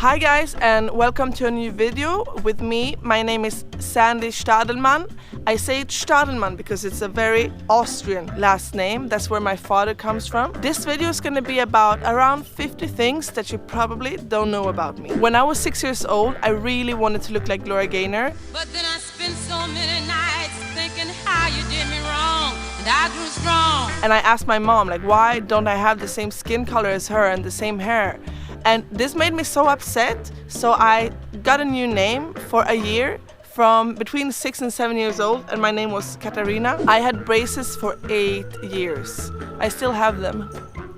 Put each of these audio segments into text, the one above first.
Hi guys, and welcome to a new video with me. My name is Sandy Stadelmann. I say it's Stadelmann because it's a very Austrian last name. That's where my father comes from. This video is going to be about around 50 things that you probably don't know about me. When I was 6 years old, I really wanted to look like Gloria Gaynor. But then I spent so many nights thinking how you did me wrong, and I grew strong. And I asked my mom, like, why don't I have the same skin color as her and the same hair? And this made me so upset, so I got a new name for a year from between 6 and 7 years old, and my name was Katarina. I had braces for 8 years. I still have them.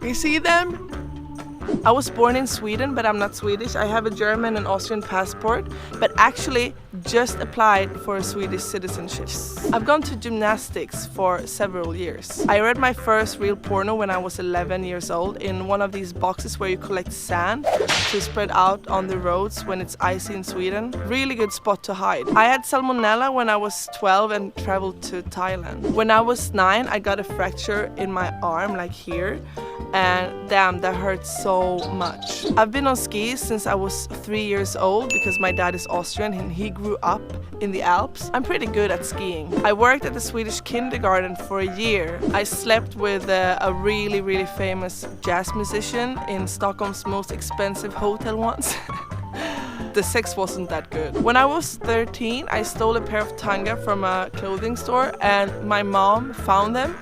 You see them? I was born in Sweden, but I'm not Swedish. I have a German and Austrian passport, but actually just applied for a Swedish citizenship. I've gone to gymnastics for several years. I read my first real porno when I was 11 years old in one of these boxes where you collect sand to spread out on the roads when it's icy in Sweden. Really good spot to hide. I had salmonella when I was 12 and traveled to Thailand. When I was 9, I got a fracture in my arm, like here. And damn, that hurts so much. I've been on skis since I was 3 years old because my dad is Austrian and he grew up in the Alps. I'm pretty good at skiing. I worked at the Swedish kindergarten for a year. I slept with a really famous jazz musician in Stockholm's most expensive hotel once. The sex wasn't that good. When I was 13, I stole a pair of tanga from a clothing store and my mom found them.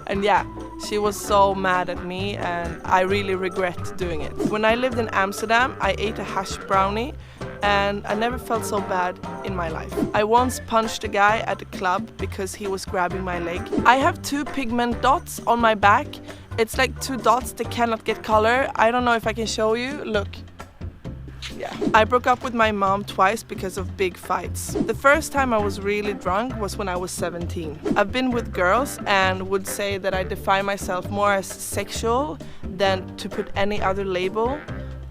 And yeah, she was so mad at me and I really regret doing it. When I lived in Amsterdam, I ate a hash brownie and I never felt so bad in my life. I once punched a guy at a club because he was grabbing my leg. I have 2 pigment dots on my back. It's like 2 dots that cannot get color. I don't know if I can show you. Look. Yeah. I broke up with my mom twice because of big fights. The first time I was really drunk was when I was 17. I've been with girls and would say that I define myself more as sexual than to put any other label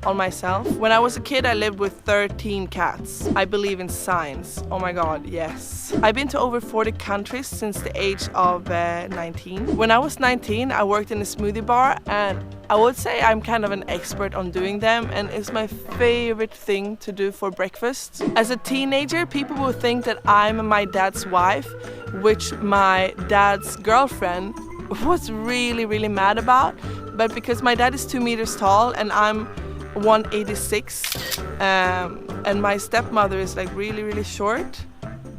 on myself. When I was a kid, I lived with 13 cats. I believe in signs. Oh my god, yes. I've been to over 40 countries since the age of 19. When I was 19, I worked in a smoothie bar and I would say I'm kind of an expert on doing them and it's my favorite thing to do for breakfast. As a teenager, people will think that I'm my dad's wife, which my dad's girlfriend was really mad about. But because my dad is 2 meters tall and I'm 186 and my stepmother is like really short,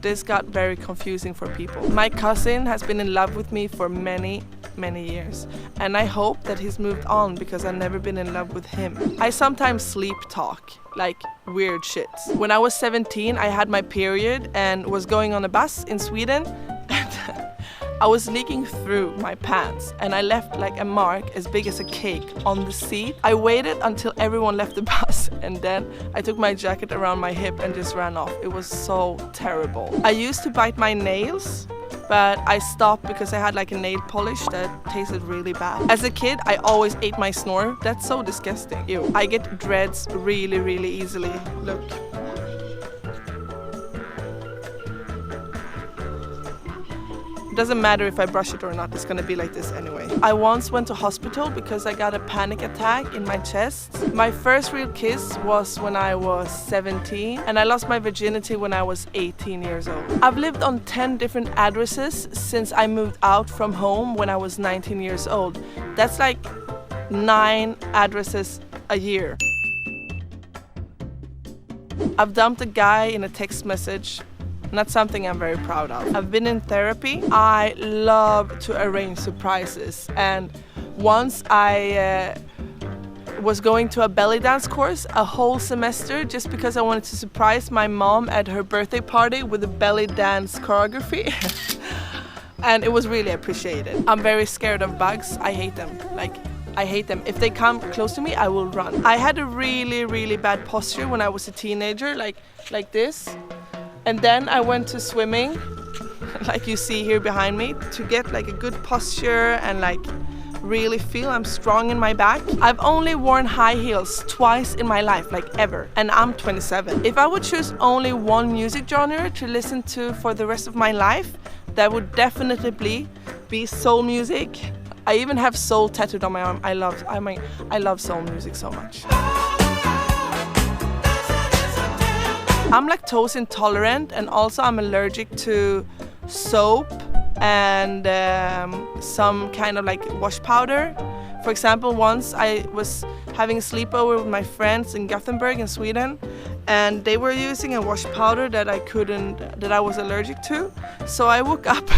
this got very confusing for people. My cousin has been in love with me for many years and I hope that he's moved on because I've never been in love with him. I sometimes sleep talk, like weird shit. When I was 17, I had my period and was going on a bus in Sweden. I was leaking through my pants and I left like a mark as big as a cake on the seat. I waited until everyone left the bus and then I took my jacket around my hip and just ran off. It was so terrible. I used to bite my nails, but I stopped because I had like a nail polish that tasted really bad. As a kid, I always ate my snore. That's so disgusting. Ew. I get dreads really easily. Look. It doesn't matter if I brush it or not, it's gonna be like this anyway. I once went to hospital because I got a panic attack in my chest. My first real kiss was when I was 17 and I lost my virginity when I was 18 years old. I've lived on 10 different addresses since I moved out from home when I was 19 years old. That's like 9 addresses a year. I've dumped a guy in a text message. Not something I'm very proud of. I've been in therapy. I love to arrange surprises. And once I was going to a belly dance course a whole semester just because I wanted to surprise my mom at her birthday party with a belly dance choreography. And it was really appreciated. I'm very scared of bugs. I hate them. I hate them. If they come close to me, I will run. I had a really bad posture when I was a teenager, like this. And then I went to swimming, like you see here behind me, to get like a good posture and like really feel I'm strong in my back. I've only worn high heels twice in my life, like ever, and I'm 27. If I would choose only one music genre to listen to for the rest of my life, that would definitely be soul music. I even have soul tattooed on my arm. I love soul music so much. I'm lactose intolerant, and also I'm allergic to soap and some kind of like wash powder. For example, once I was having a sleepover with my friends in Gothenburg in Sweden, and they were using a wash powder that I was allergic to. So I woke up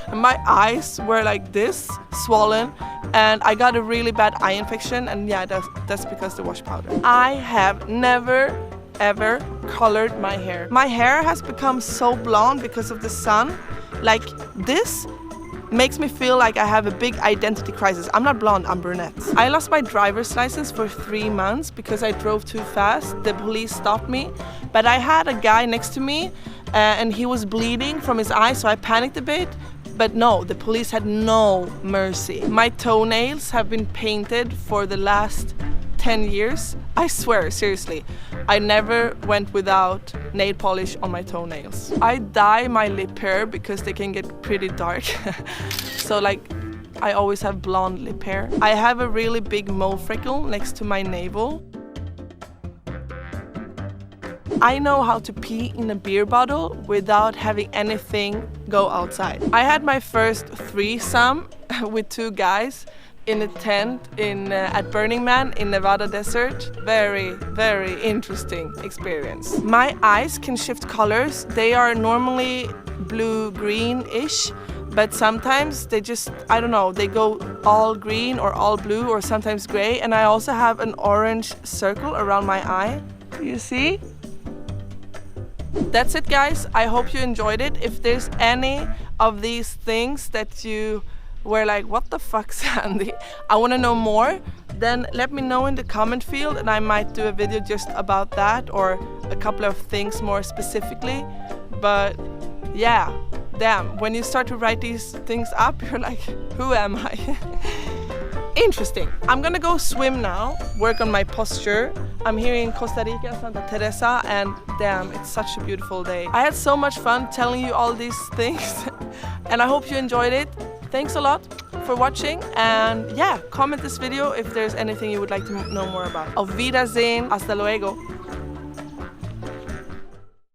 and my eyes were like this, swollen, and I got a really bad eye infection, and yeah, that's because the wash powder. I have never ever colored my hair. My hair has become so blonde because of the sun. Like this makes me feel like I have a big identity crisis. I'm not blonde, I'm brunette. I lost my driver's license for 3 months because I drove too fast. The police stopped me, but I had a guy next to me and he was bleeding from his eye, so I panicked a bit. But no, the police had no mercy. My toenails have been painted for the last 10 years. I swear, seriously, I never went without nail polish on my toenails. I dye my lip hair because they can get pretty dark. So like, I always have blonde lip hair. I have a really big mole freckle next to my navel. I know how to pee in a beer bottle without having anything go outside. I had my first threesome with 2 guys in a tent at Burning Man in Nevada desert. Very, very interesting experience. My eyes can shift colors. They are normally blue-green-ish, but sometimes they just, I don't know, they go all green or all blue or sometimes gray. And I also have an orange circle around my eye. Do you see? That's it, guys. I hope you enjoyed it. If there's any of these things that you were like, what the fuck, Sandy, I want to know more, then let me know in the comment field and I might do a video just about that or a couple of things more specifically. But yeah, damn, when you start to write these things up, you're like, who am I? Interesting. I'm gonna go swim now, work on my posture. I'm here in Costa Rica, Santa Teresa, and damn, it's such a beautiful day. I had so much fun telling you all these things and I hope you enjoyed it. Thanks a lot for watching, and yeah, comment this video if there's anything you would like to know more about. Auf Wiedersehen, hasta luego.